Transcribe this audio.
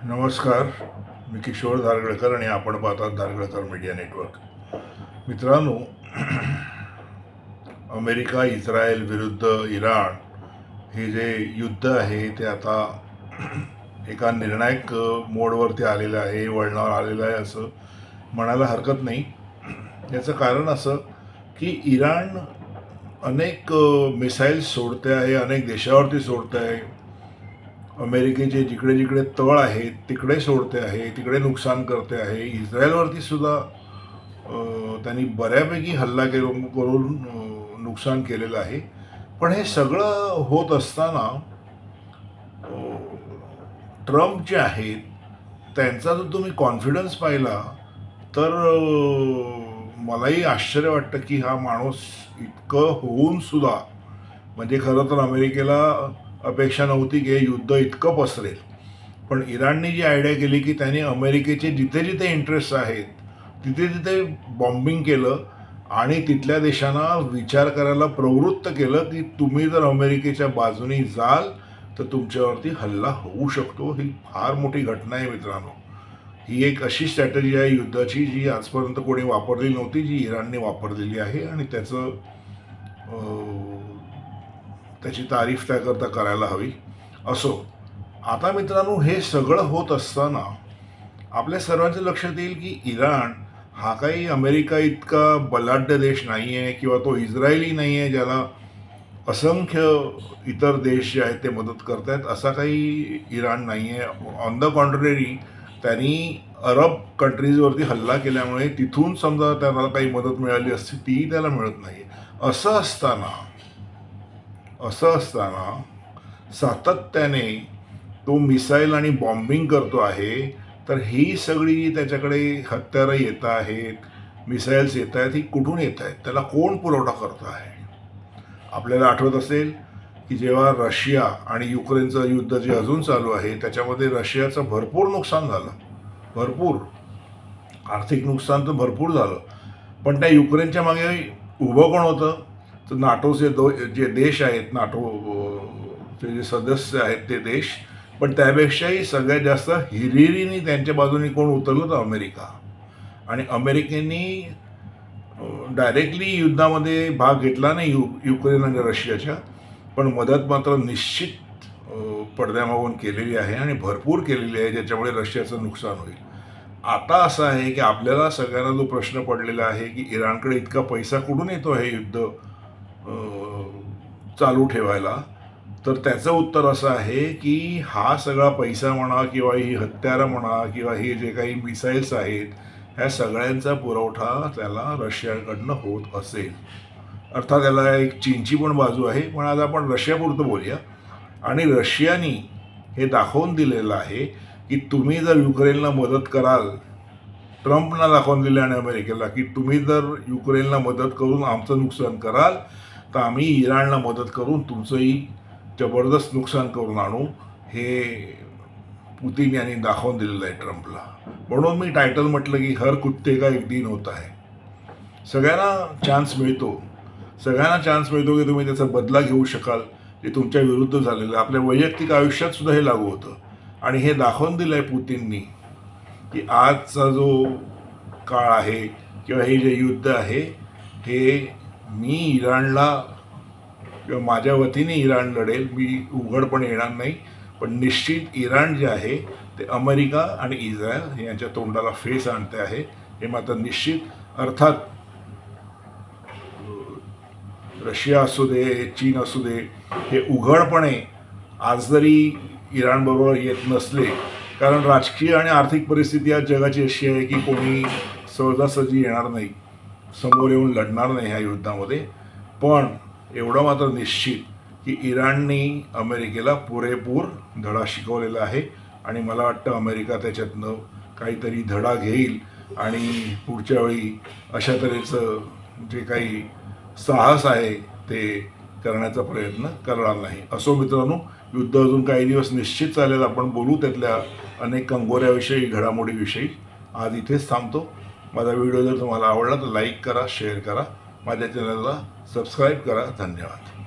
नमस्कार. मी किशोर धारगळकर आणि आपण पाहतात धारगळकर मीडिया नेटवर्क. मित्रांनो, अमेरिका इस्रायल विरुद्ध इराण हे जे युद्ध आहे ते आता एका निर्णायक मोडवरती आलेलं आहे, वळणावर आलेलं आहे असं म्हणायला हरकत नाही. याचं कारण असं की इराण अनेक मिसाईल्स सोडते आहे, अनेक देशावरती सोडते आहे. अमेरिकेचे जिकडे जिकडे तळ आहेत तिकडे सोडते आहे, तिकडे नुकसान करते आहे. इस्रायलवरती सुद्धा त्यांनी बऱ्यापैकी हल्ला करून नुकसान केलेलं आहे. पण हे सगळं होत असताना ट्रम्प जे आहेत त्यांचा जर तुम्ही कॉन्फिडन्स पाहिला तर मलाही आश्चर्य वाटतं की हा माणूस इतकं होऊन सुद्धा, म्हणजे खरं तर अमेरिकेला अपेक्षा नव्हती की हे युद्ध इतकं पसरेल. पण इराणने जी आयडिया केली की त्यांनी अमेरिकेचे जिथे जिथे इंटरेस्ट आहेत तिथे तिथे बॉम्बिंग केलं आणि तिथल्या देशांना विचार करायला प्रवृत्त केलं की तुम्ही जर अमेरिकेच्या बाजूने जाल तर तुमच्यावरती हल्ला होऊ शकतो. ही फार मोठी घटना आहे मित्रांनो. ही एक अशी स्ट्रॅटेजी आहे युद्धाची जी आजपर्यंत कोणी वापरलेली नव्हती, जी इराणने वापरलेली आहे आणि त्याची तारीफ त्याकरता करायला हवी. असो, आता मित्रांनो, हे सगळं होत असताना आपल्या सर्वांचं लक्षात येईल की इराण हा काही अमेरिका इतका बलाढ्य देश नाही आहे किंवा तो इस्रायली नाही आहे ज्याला असंख्य इतर देश जे आहेत ते मदत करत आहेत. असा काही इराण नाही आहे. ऑन द कॉन्ट्ररी, त्यांनी अरब कंट्रीजवरती हल्ला केल्यामुळे तिथून समजा त्याला काही मदत मिळाली असती तीही त्याला मिळत नाही. असं असताना सातत्याने तो मिसाईल आणि बॉम्बिंग करतो आहे. तर ही सगळी त्याच्याकडे हत्यारं येत आहेत, मिसाईल्स येत आहेत, ही कुठून येत आहेत, त्याला कोण पुरवठा करतो आहे? आपल्याला आठवत असेल की जेव्हा रशिया आणि युक्रेनचं युद्ध जे अजून चालू आहे त्याच्यामध्ये रशियाचं भरपूर नुकसान झालं, भरपूर आर्थिक नुकसान तर भरपूर झालं. पण त्या युक्रेनच्या मागे उभं कोण होतं? तर नाटोचे जे देश आहेत, नाटोचे जे सदस्य आहेत ते देश. पण त्यापेक्षाही सगळ्यात जास्त हिरिरीने त्यांच्या बाजूने कोण उतरलं? तर अमेरिका. आणि अमेरिकेने डायरेक्टली युद्धामध्ये भाग घेतला नाही युक्रेन आणि रशियाच्या, पण मदत मात्र निश्चित पडद्यामागून केलेली आहे आणि भरपूर केलेली आहे, ज्याच्यामुळे रशियाचं नुकसान होईल. आता असं आहे की आपल्याला सगळ्यांना जो प्रश्न पडलेला आहे की इराणकडे इतका पैसा कुठून येतो हे युद्ध चालू ठेवायला, तर त्याचं उत्तर असं आहे की हा सगळा पैसा म्हणा किंवा ही हत्यारं म्हणा किंवा हे जे काही मिसाईल्स आहेत ह्या सगळ्यांचा पुरवठा त्याला रशियाकडनं होत असेल. अर्थात त्याला एक चीनची पण बाजू आहे, पण आज आपण रशियापुरतं बोलूया. आणि रशियानी हे दाखवून दिलेलं आहे की तुम्ही जर युक्रेनला मदत कराल, ट्रम्पना दाखवून दिले आणि अमेरिकेला की तुम्ही जर युक्रेनला मदत करून आमचं नुकसान कराल तर आम्ही इराणला मदत करून तुमचंही जबरदस्त नुकसान करून आणू. हे पुतीन यांनी दाखवून दिलेलं आहे ट्रम्पला. म्हणून मी टायटल म्हटलं की हर कुत्ते का एक दिन होता है. सगळ्यांना चान्स मिळतो की तुम्ही त्याचा बदला घेऊ शकाल जे तुमच्या विरुद्ध झालेलं. आपल्या वैयक्तिक आयुष्यात सुद्धा हे लागू होतं आणि हे दाखवून दिलं आहे पुतीननी की आजचा जो काळ आहे किंवा हे जे युद्ध आहे हे मी इराणला किंवा माझ्या वतीने इराण लढेल, मी उघडपणे येणार नाही. पण निश्चित इराण जे आहे ते अमेरिका आणि इस्रायल यांच्या तोंडाला फेस आणते आहे, हे मात्र निश्चित. अर्थात रशिया असू दे, चीन असू दे, हे उघडपणे आज जरी इराणबरोबर येत नसले, कारण राजकीय आणि आर्थिक परिस्थिती आज जगाची अशी आहे की कोणी सहजासहजी येणार नाही, समोर येऊन लढणार नाही ह्या युद्धामध्ये. पण एवढं मात्र निश्चित की इराणने अमेरिकेला पुरेपूर धडा शिकवलेला आहे आणि मला वाटतं अमेरिका त्याच्यातनं काहीतरी धडा घेईल आणि पुढच्या वेळी अशा तऱ्हेचं जे काही साहस आहे ते करण्याचा प्रयत्न करणार नाही. असो मित्रांनो, युद्ध अजून काही दिवस निश्चित चालेल. आपण बोलू त्यातल्या अनेक कंगोऱ्याविषयी, घडामोडीविषयी. आज इथेच थांबतो. माझा व्हिडिओ जर तुम्हाला आवडला तर लाईक करा, शेअर करा, माझ्या चॅनलला सबस्क्राईब करा. धन्यवाद.